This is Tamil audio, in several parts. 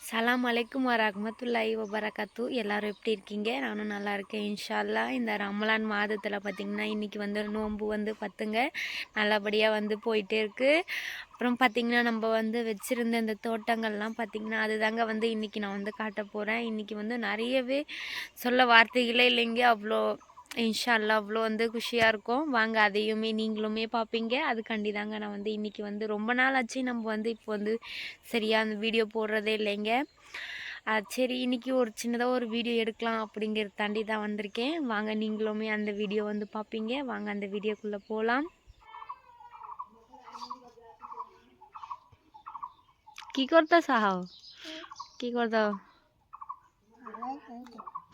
சலாம் அலைக்கும் வரஹ்மத்துல்லாஹி வபரகாத்து. எல்லாரும் எப்படி இருக்கீங்க? நானும் நல்லா இருக்கேன் இன்ஷா அல்லாஹ். இந்த ரமலான் மாதத்தில் பார்த்திங்கன்னா இன்றைக்கி வந்து நோன்பு வந்து பத்துங்க நல்லபடியாக வந்து போயிட்டே இருக்குது. அப்புறம் பார்த்திங்கன்னா நம்ம வந்து வச்சுருந்த இந்த தோட்டங்கள்லாம் பார்த்திங்கன்னா அதுதாங்க வந்து இன்றைக்கி நான் வந்து காட்ட போகிறேன். இன்றைக்கி வந்து நிறையவே சொல்ல வார்த்தைகளே இல்லைங்க, அவ்வளோ இன்ஷா அல்லாஹ் அவ்வளோ வந்து குஷியாக இருக்கும். வாங்க அதையுமே நீங்களுமே பார்ப்பீங்க. அதுக்காண்டி தாங்க நான் வந்து இன்றைக்கி வந்து ரொம்ப நாள் ஆச்சு நம்ம வந்து இப்போ வந்து சரியாக அந்த வீடியோ போடுறதே இல்லைங்க. சரி இன்றைக்கி ஒரு சின்னதாக ஒரு வீடியோ எடுக்கலாம் அப்படிங்கிறது தாண்டி தான் வந்திருக்கேன். வாங்க நீங்களுமே அந்த வீடியோ வந்து பார்ப்பீங்க. வாங்க அந்த வீடியோக்குள்ளே போகலாம். কি করতে চাও? কি করতে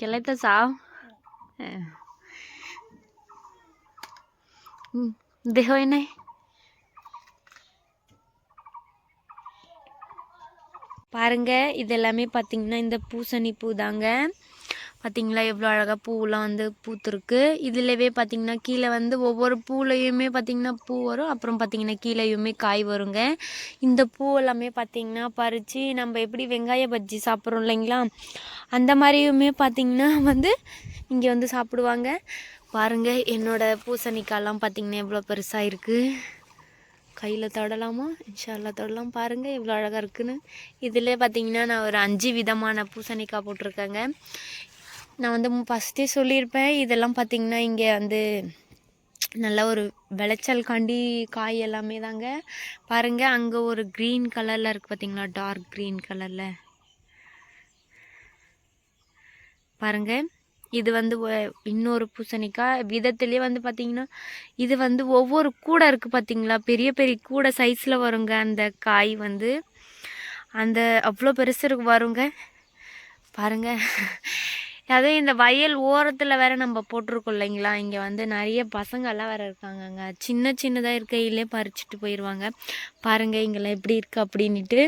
খেলাইতে চাও? হ্যাঁ দেখো নাই பாருங்க. இது எல்லாமே பார்த்தீங்கன்னா இந்த பூசணி பூ தாங்க. பார்த்தீங்களா எவ்வளோ அழகாக பூவெலாம் வந்து பூத்துருக்கு. இதுலவே பார்த்தீங்கன்னா கீழே வந்து ஒவ்வொரு பூலையுமே பார்த்தீங்கன்னா பூ வரும். அப்புறம் பார்த்தீங்கன்னா கீழேயுமே காய் வருங்க. இந்த பூ எல்லாமே பார்த்தீங்கன்னா பறித்து நம்ம எப்படி வெங்காய பஜ்ஜி சாப்பிட்றோம் இல்லைங்களா, அந்த மாதிரியுமே பார்த்தீங்கன்னா வந்து இங்கே வந்து சாப்பிடுவாங்க. பாருங்கள் என்னோடய பூசணிக்காயெல்லாம் பார்த்தீங்கன்னா எவ்வளோ பெருசாக இருக்குது. கையில் தொடலாமா? இன்ஷா அல்லாஹ் தொடலாம். பாருங்கள் எவ்வளோ அழகாக இருக்குன்னு. இதில் பார்த்தீங்கன்னா நான் ஒரு 5 விதமான பூசணிக்காய் போட்டிருக்கேங்க. நான் வந்து ஃபஸ்ட்டே சொல்லியிருப்பேன், இதெல்லாம் பார்த்திங்கன்னா இங்கே வந்து நல்ல ஒரு விளைச்சல் காண்டி காய் எல்லாமே தாங்க. பாருங்கள் அங்கே ஒரு க்ரீன் கலரில் இருக்குது பார்த்திங்களா, டார்க் க்ரீன் கலரில் பாருங்கள். இது வந்து இன்னொரு பூசணிக்காய் விதத்துலேயே வந்து பார்த்திங்கன்னா இது வந்து ஒவ்வொரு கூடை இருக்குது பார்த்திங்களா, பெரிய பெரிய கூடை சைஸில் வருங்க. அந்த காய் வந்து அந்த அவ்வளோ பெருசு வருங்க பாருங்கள். அதே இந்த வயல் ஓரத்தில் வேறு நம்ம போட்டிருக்கோம் இல்லைங்களா, இங்கே வந்து நிறைய பசங்கள்லாம் வேறு இருக்காங்கங்க. சின்ன சின்னதாக இருக்கையிலே பறிச்சுட்டு போயிடுவாங்க. பாருங்கள் இங்கெல்லாம் எப்படி இருக்குது அப்படின்ட்டு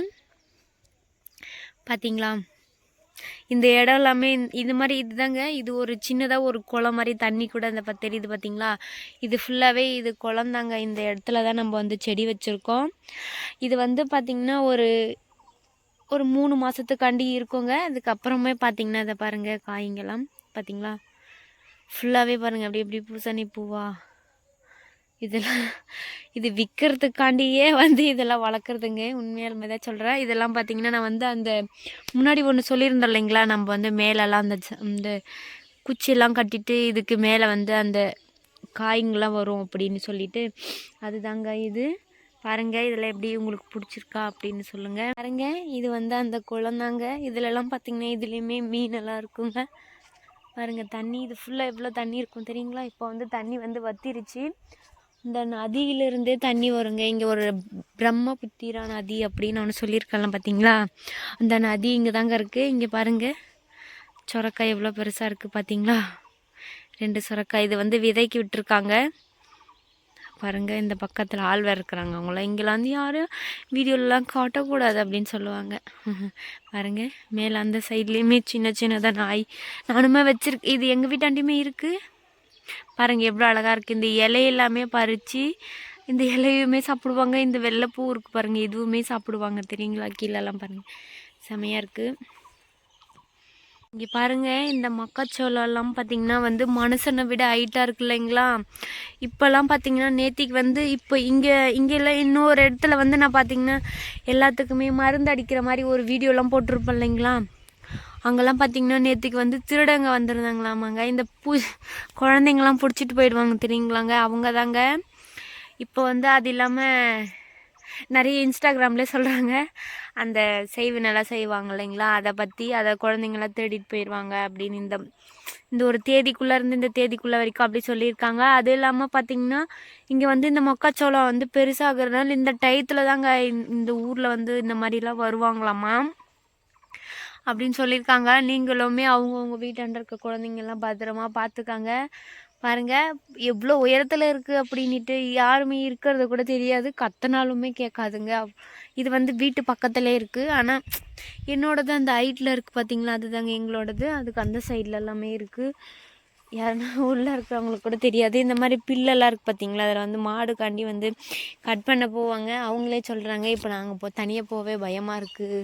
பார்த்தீங்களா. இந்த இடம் எல்லாமே இது மாதிரி இதுதாங்க. இது ஒரு சின்னதாக ஒரு குளம் மாதிரி தண்ணி கூட அந்த தெரியுது பார்த்தீங்களா, இது ஃபுல்லாகவே இது குளம் தாங்க. இந்த இடத்துல தான் நம்ம வந்து செடி வச்சுருக்கோம். இது வந்து பார்த்திங்கன்னா ஒரு 3 மாதத்துக்காண்டி இருக்குங்க. அதுக்கப்புறமே பார்த்திங்கன்னா இதை பாருங்கள் காய்ங்கெல்லாம் பார்த்திங்களா ஃபுல்லாகவே பாருங்கள் அப்படி எப்படி பூசணி பூவா. இதெல்லாம் இது விற்கிறதுக்காண்டியே வந்து இதெல்லாம் வளர்க்குறதுங்க. உண்மையாலுமே தான் சொல்கிறேன். இதெல்லாம் பார்த்திங்கன்னா நான் வந்து அந்த முன்னாடி ஒன்று சொல்லியிருந்தோம் இல்லைங்களா, நம்ம வந்து மேலெல்லாம் அந்த குச்சியெல்லாம் கட்டிட்டு இதுக்கு மேலே வந்து அந்த காய்ங்கெலாம் வரும் அப்படின்னு சொல்லிட்டு அதுதாங்க இது. பாருங்கள் இதில் எப்படி உங்களுக்கு பிடிச்சிருக்கா அப்படின்னு சொல்லுங்கள். பாருங்கள் இது வந்து அந்த குளந்தாங்க. இதிலெல்லாம் பார்த்திங்கன்னா இதுலேயுமே மீனெல்லாம் இருக்குங்க. பாருங்கள் தண்ணி இது ஃபுல்லாக எவ்வளோ தண்ணி இருக்கும் தெரியுங்களா. இப்போ வந்து தண்ணி வந்து வத்திருச்சு. இந்த நதியிலிருந்தே தண்ணி வருங்க. இங்கே ஒரு பிரம்மபுத்திரா நதி அப்படின்னு ஒன்று சொல்லியிருக்கலாம் பார்த்தீங்களா, அந்த நதி இங்கே தாங்க இருக்குது. இங்கே பாருங்கள் சுரக்காய் எவ்வளோ பெருசாக இருக்குது பார்த்தீங்களா, 2 சுரக்காய். இது வந்து விதைக்கு விட்டுருக்காங்க பாருங்கள். இந்த பக்கத்தில் ஆள் வேறு இருக்கிறாங்க. அவங்களாம் இங்கெல்லாம் வந்து யாரும் வீடியோலலாம் காட்டக்கூடாது அப்படின்னு சொல்லுவாங்க. பாருங்கள் மேலே அந்த சைட்லேயுமே சின்ன சின்னதாக நாய் நானுமே வச்சுருக்கேன். இது எங்கள் வீட்டாண்டியுமே இருக்குது. பாருங்கள் எவ்வளோ அழகாக இருக்குது. இந்த இலையெல்லாமே பறித்து இந்த இலையுமே சாப்பிடுவாங்க. இந்த வெள்ளைப்பூ இருக்குது பாருங்கள், இதுவுமே சாப்பிடுவாங்க தெரியுங்களா. கீழெல்லாம் பாருங்கள் செமையாக இருக்குது. இங்கே பாருங்கள் இந்த மக்காச்சோளம்லாம் பார்த்திங்கன்னா வந்து மனுஷனை விட ஹைட்டாக இருக்கு இல்லைங்களா. இப்போல்லாம் பார்த்திங்கன்னா நேத்திக்கு வந்து இப்போ இங்கெல்லாம் இன்னொரு இடத்துல வந்து நான் பார்த்திங்கன்னா எல்லாத்துக்குமே மருந்து அடிக்கிற மாதிரி ஒரு வீடியோலாம் போட்டிருப்பேன் இல்லைங்களா. அங்கெல்லாம் பார்த்திங்கன்னா நேற்றுக்கு வந்து திருடங்க வந்துருந்தாங்களாமாங்க. இந்த குழந்தைங்களாம் பிடிச்சிட்டு போயிடுவாங்க தெரியுங்களாங்க, அவங்க தாங்க. இப்போ வந்து அது இல்லாமல் நிறைய இன்ஸ்டாகிராம்லேயே சொல்கிறாங்க, அந்த செய்வினெல்லாம் செய்வாங்க இல்லைங்களா, அதை பற்றி அதை குழந்தைங்களாம் தேடிட்டு போயிடுவாங்க அப்படின்னு இந்த ஒரு தேதிக்குள்ளே இருந்து இந்த தேதிக்குள்ளே வரைக்கும் அப்படி சொல்லியிருக்காங்க. அது இல்லாமல் பார்த்திங்கன்னா இங்கே வந்து இந்த மக்காச்சோளம் வந்து பெருசாகிறதுனால இந்த டயத்தில் தாங்க இந்த ஊரில் வந்து இந்த மாதிரிலாம் வருவாங்களாமா அப்படின்னு சொல்லியிருக்காங்க. நீங்களுமே அவங்கவுங்க வீட்டாண்ட இருக்க குழந்தைங்கள்லாம் பத்திரமா பார்த்துக்காங்க. பாருங்கள் எவ்வளோ உயரத்தில் இருக்குது அப்படின்ட்டு யாருமே இருக்கிறது கூட தெரியாது, கத்தினாலுமே கேட்காதுங்க. இது வந்து வீட்டு பக்கத்துலேயே இருக்குது. ஆனால் என்னோடது அந்த ஹைட்டில் இருக்குது பார்த்திங்களா, அதுதாங்க எங்களோடது. அதுக்கு அந்த சைடில் எல்லாமே இருக்குது. யாருன்னா உள்ளே இருக்கிறவங்களுக்கு கூட தெரியாது. இந்த மாதிரி பில்லெல்லாம் இருக்குது பார்த்திங்களா, அதில் வந்து மாடுக்காண்டி வந்து கட் பண்ண போவாங்க. அவங்களே சொல்கிறாங்க இப்போ நாங்கள் தனியாக போகவே பயமாக இருக்குது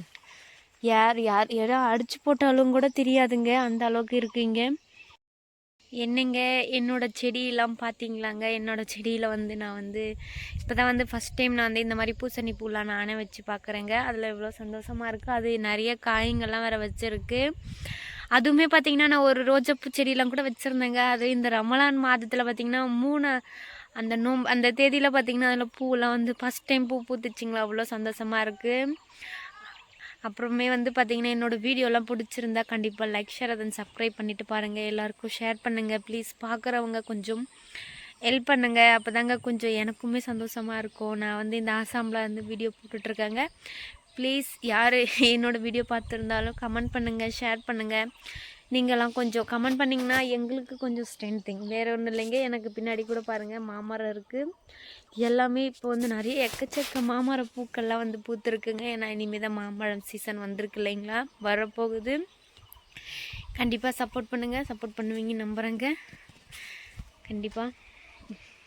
யார் யார் யாரோ அடிச்சு போட்டாலும் கூட தெரியாதுங்க, அந்த அளவுக்கு இருக்குங்க. என்னங்க என்னோட செடியெல்லாம் பார்த்தீங்களாங்க. என்னோட செடியில் வந்து நான் வந்து இப்போ தான் வந்து ஃபஸ்ட் டைம் நான் வந்து இந்த மாதிரி பூசணி பூலாம் நானே வச்சு பார்க்குறேங்க. அதில் எவ்வளோ சந்தோஷமாக இருக்குது. அது நிறைய காய்ங்கள்லாம் வேறு வச்சுருக்கு. அதுவுமே பார்த்திங்கன்னா நான் ஒரு ரோஜாப்பூ செடியெலாம் கூட வச்சுருந்தேங்க. அது இந்த ரமலான் மாதத்தில் பார்த்திங்கன்னா 3 அந்த அந்த தேதியில் பார்த்திங்கன்னா அதில் பூவெல்லாம் வந்து ஃபஸ்ட் டைம் பூ பூத்துச்சிங்களா, அவ்வளோ சந்தோஷமாக இருக்குது. அப்புறமே வந்து பார்த்திங்கன்னா என்னோடய வீடியோலாம் பிடிச்சிருந்தா கண்டிப்பாக லைக், ஷேர் அதன் சப்ஸ்கிரைப் பண்ணிவிட்டு பாருங்கள். எல்லாேருக்கும் ஷேர் பண்ணுங்கள் ப்ளீஸ். பார்க்குறவங்க கொஞ்சம் ஹெல்ப் பண்ணுங்கள். அப்போ தாங்க கொஞ்சம் எனக்குமே சந்தோஷமாக இருக்கும். நான் வந்து இந்த ஆசாமில் வந்து வீடியோ போட்டுட்ருக்கேங்க. ப்ளீஸ் யார் என்னோடய வீடியோ பார்த்துருந்தாலும் கமெண்ட் பண்ணுங்கள், ஷேர் பண்ணுங்கள். நீங்கள்லாம் கொஞ்சம் கமெண்ட் பண்ணிங்கன்னா எங்களுக்கு கொஞ்சம் ஸ்ட்ரென்த்திங். வேறு ஒன்றும் இல்லைங்க. எனக்கு பின்னாடி கூட பாருங்கள் மாமரம் இருக்குது. எல்லாமே இப்போ வந்து நிறைய எக்கச்சக்க மாமர பூக்கள்லாம் வந்து பூத்துருக்குங்க. ஏன்னா இனிமேல் தான் மாம்பழம் சீசன் வந்திருக்கு இல்லைங்களா, வரப்போகுது. கண்டிப்பாக சப்போர்ட் பண்ணுங்கள், சப்போர்ட் பண்ணுவீங்க நம்புகிறேங்க கண்டிப்பாக.